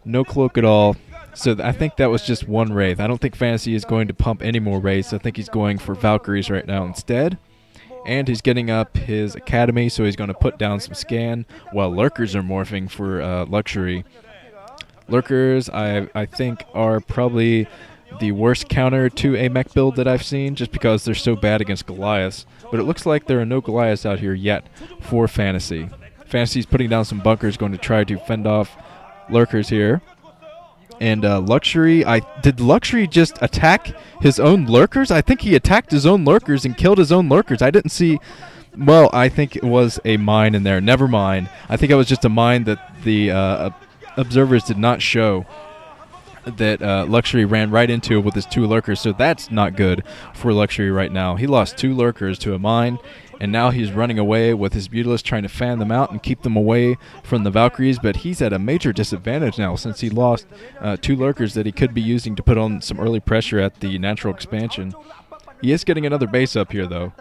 No cloak at all. So I think that was just one Wraith. I don't think Fantasy is going to pump any more Wraiths. I think he's going for Valkyries right now instead. And he's getting up his Academy, so he's going to put down some Scan, while Lurkers are morphing for Luxury. Lurkers, I think, are probably the worst counter to a mech build that I've seen, just because they're so bad against Goliaths. But it looks like there are no Goliaths out here yet for Fantasy. Fantasy's putting down some bunkers, going to try to fend off Lurkers here. And Luxury, did Luxury just attack his own Lurkers? I think he attacked his own Lurkers and killed his own Lurkers. I didn't see... Well, I think it was a mine in there. Never mind. I think it was just a mine that the observers did not show, that Luxury ran right into with his 2 Lurkers. So that's not good for Luxury right now. He lost 2 Lurkers to a mine, and now he's running away with his Mutalisk, trying to fan them out and keep them away from the Valkyries. But he's at a major disadvantage now, since he lost 2 Lurkers that he could be using to put on some early pressure at the natural expansion. He is getting another base up here, though.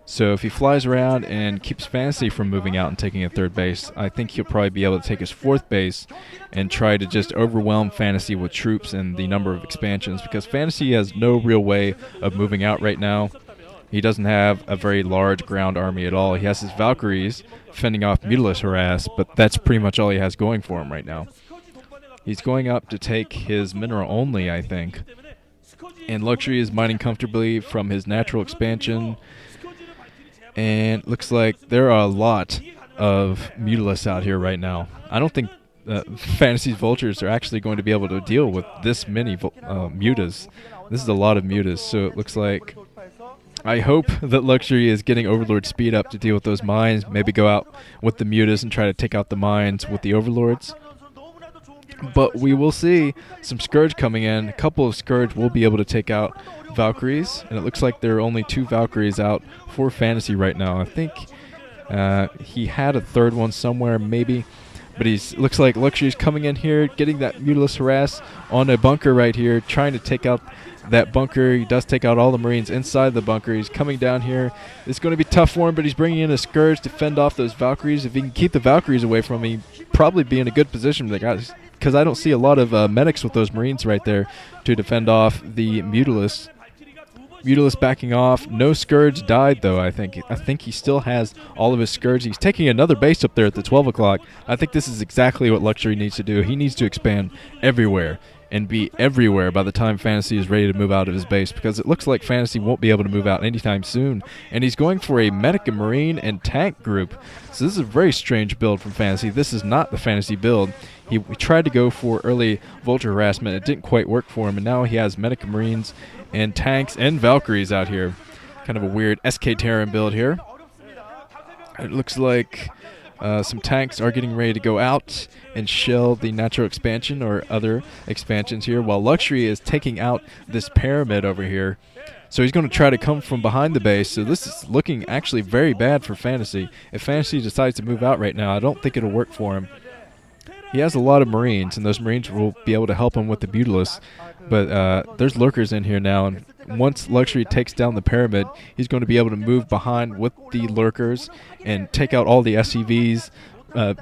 So if he flies around and keeps Fantasy from moving out and taking a 3rd base, I think he'll probably be able to take his 4th base and try to just overwhelm Fantasy with troops and the number of expansions, because Fantasy has no real way of moving out right now. He doesn't have a very large ground army at all. He has his Valkyries fending off Mutalisk harass, but that's pretty much all he has going for him right now. He's going up to take his mineral only, I think. And Luxury is mining comfortably from his natural expansion. And looks like there are a lot of Mutalisks out here right now. I don't think Fantasy's Vultures are actually going to be able to deal with this many Mutas. This is a lot of Mutas, so it looks like... I hope that Luxury is getting Overlord speed up to deal with those mines. Maybe go out with the Mutas and try to take out the mines with the Overlords. But we will see some Scourge coming in. A couple of Scourge will be able to take out Valkyries. And it looks like there are only 2 Valkyries out for Fantasy right now. I think he had a 3rd one somewhere, maybe. But looks like Luxury's coming in here, getting that Mutalisk harass on a bunker right here, trying to take out that bunker. He does take out all the Marines inside the bunker. He's coming down here. It's going to be tough for him, but he's bringing in a Scourge to fend off those Valkyries. If he can keep the Valkyries away from him, he'd probably be in a good position. Because I don't see a lot of medics with those Marines right there to defend off the Mutalisk. Mutalisk backing off. No Scourge died, though, I think. I think he still has all of his Scourge. He's taking another base up there at the 12 o'clock. I think this is exactly what Luxury needs to do. He needs to expand everywhere and be everywhere by the time Fantasy is ready to move out of his base, because it looks like Fantasy won't be able to move out anytime soon. And he's going for a Medic, a Marine, and Tank group. So this is a very strange build from Fantasy. This is not the Fantasy build. He tried to go for early Vulture harassment. It didn't quite work for him, and now he has Medic, Marines, and Tanks, and Valkyries out here. Kind of a weird SK Terran build here. It looks like some tanks are getting ready to go out and shell the natural expansion or other expansions here, while Luxury is taking out this pyramid over here. So he's going to try to come from behind the base. So this is looking actually very bad for Fantasy. If Fantasy decides to move out right now, I don't think it'll work for him. He has a lot of Marines, and those Marines will be able to help him with the Mutalisk. But there's Lurkers in here now, and once Luxury takes down the pyramid, he's going to be able to move behind with the Lurkers and take out all the SCVs.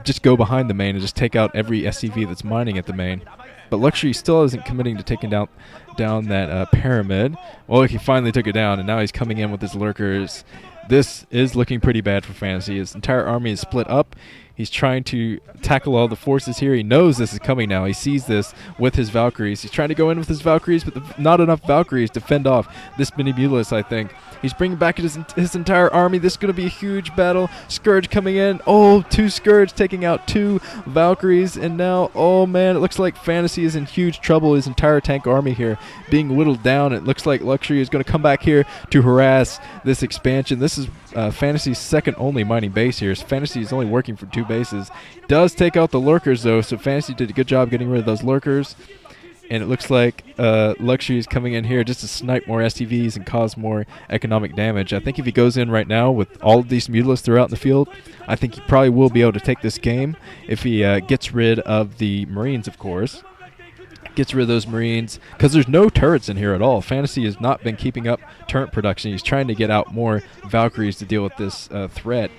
Just go behind the main and just take out every SCV that's mining at the main. But Luxury still isn't committing to taking down that pyramid. Well, he finally took it down, and now he's coming in with his Lurkers. This is looking pretty bad for Fantasy. His entire army is split up. He's trying to tackle all the forces here. He knows this is coming now. He sees this with his Valkyries. He's trying to go in with his Valkyries, but not enough Valkyries to fend off this mini Mutalisk, I think. He's bringing back his entire army. This is going to be a huge battle. Scourge coming in. Oh, 2 Scourge taking out 2 Valkyries. And now, oh man, it looks like Fantasy is in huge trouble. His entire tank army here being whittled down. It looks like Luxury is going to come back here to harass this expansion. This is Fantasy's second only mining base here. Fantasy is only working for 2 bases. Does take out the Lurkers, though, so Fantasy did a good job getting rid of those Lurkers. And it looks like Luxury is coming in here just to snipe more STVs and cause more economic damage. I think if he goes in right now with all of these Mutalisks throughout in the field, I think he probably will be able to take this game if he gets rid of the Marines, of course. Gets rid of those Marines, because there's no turrets in here at all. Fantasy has not been keeping up turret production. He's trying to get out more Valkyries to deal with this threat.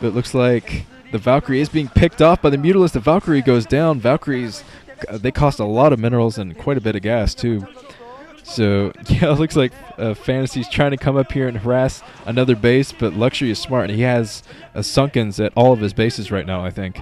But it looks like the Valkyrie is being picked off by the Mutalisk. The Valkyrie goes down. Valkyrie's they cost a lot of minerals and quite a bit of gas too. So yeah, it looks like Fantasy's trying to come up here and harass another base, but Luxury is smart, and he has Sunkens at all of his bases right now, I think.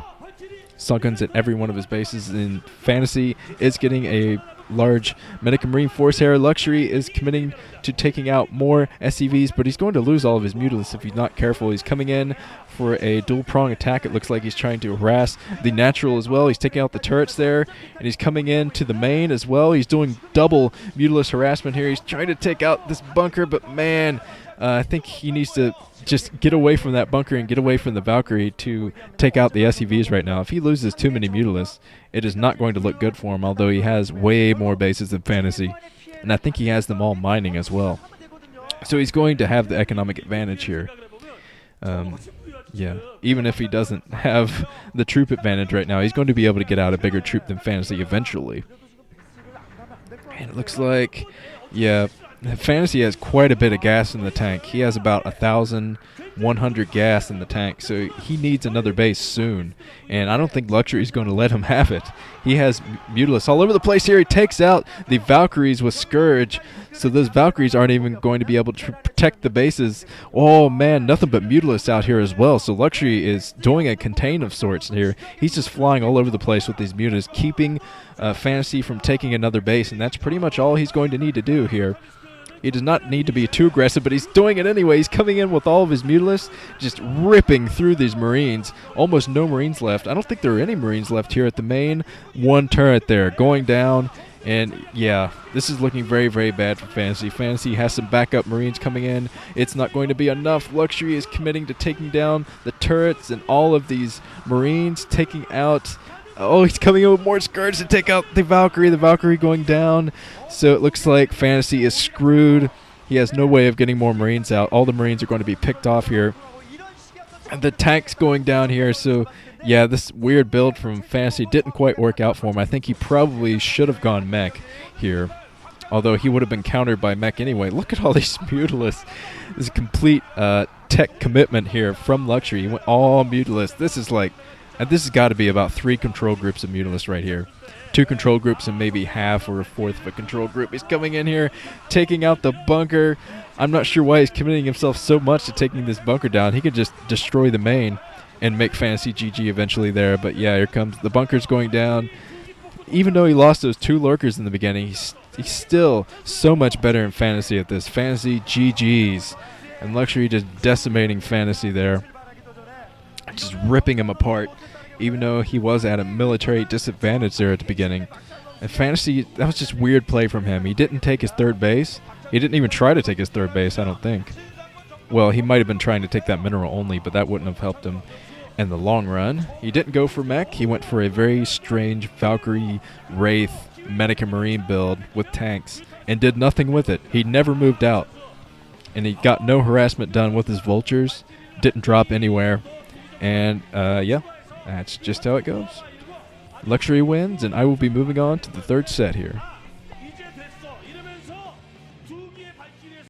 Sunkens at every one of his bases, and Fantasy is getting a large Medica Marine force here. Luxury is committing to taking out more SCVs, but he's going to lose all of his Mutalisks if he's not careful. He's coming in for a dual prong attack. It looks like he's trying to harass the natural as well. He's taking out the turrets there, and he's coming in to the main as well. He's doing double Mutalisk harassment here. He's trying to take out this bunker, but man, I think he needs to just get away from that bunker and get away from the Valkyrie to take out the SCVs right now. If he loses too many Mutalisks, it is not going to look good for him, although he has way more bases than Fantasy, and I think he has them all mining as well. So he's going to have the economic advantage here. Yeah, even if he doesn't have the troop advantage right now, he's going to be able to get out a bigger troop than Fantasy eventually. And it looks like, yeah, Fantasy has quite a bit of gas in the tank. He has about 1,100 gas in the tank, so he needs another base soon. And I don't think Luxury is going to let him have it. He has Mutalisks all over the place here. He takes out the Valkyries with Scourge, so those Valkyries aren't even going to be able to protect the bases. Oh man, nothing but Mutalisks out here as well. So Luxury is doing a contain of sorts here. He's just flying all over the place with these Mutalisks, keeping Fantasy from taking another base, and that's pretty much all he's going to need to do here. He does not need to be too aggressive, but he's doing it anyway. He's coming in with all of his Mutalisks, just ripping through these Marines. Almost no Marines left. I don't think there are any Marines left here at the main. One turret there going down. And yeah, this is looking very, very bad for Fantasy. Fantasy has some backup Marines coming in. It's not going to be enough. Luxury is committing to taking down the turrets and all of these Marines, taking out... Oh, he's coming in with more Scourge to take out the Valkyrie. The Valkyrie going down. So it looks like Fantasy is screwed. He has no way of getting more Marines out. All the Marines are going to be picked off here. And the tank's going down here. So, yeah, this weird build from Fantasy didn't quite work out for him. I think he probably should have gone mech here. Although he would have been countered by mech anyway. Look at all these Mutalisks. This is a complete tech commitment here from Luxury. He went all Mutalisks. This is like... And this has got to be about 3 control groups of Mutalisks right here. 2 control groups and maybe half or a fourth of a control group. He's coming in here, taking out the bunker. I'm not sure why he's committing himself so much to taking this bunker down. He could just destroy the main and make Fantasy GG eventually there. But yeah, here comes the bunker's going down. Even though he lost those 2 lurkers in the beginning, he's still so much better in Fantasy at this. Fantasy GG's. And Luxury just decimating Fantasy there. Just ripping him apart, even though he was at a military disadvantage there at the beginning. And Fantasy, that was just weird play from him. He didn't take his 3rd base. He didn't even try to take his 3rd base, I don't think. Well, he might have been trying to take that mineral only, but that wouldn't have helped him in the long run. He didn't go for mech. He went for a very strange Valkyrie, Wraith, Medica Marine build with tanks and did nothing with it. He never moved out. And he got no harassment done with his vultures. Didn't drop anywhere. And, yeah, that's just how it goes. Luxury wins, and I will be moving on to the 3rd set here.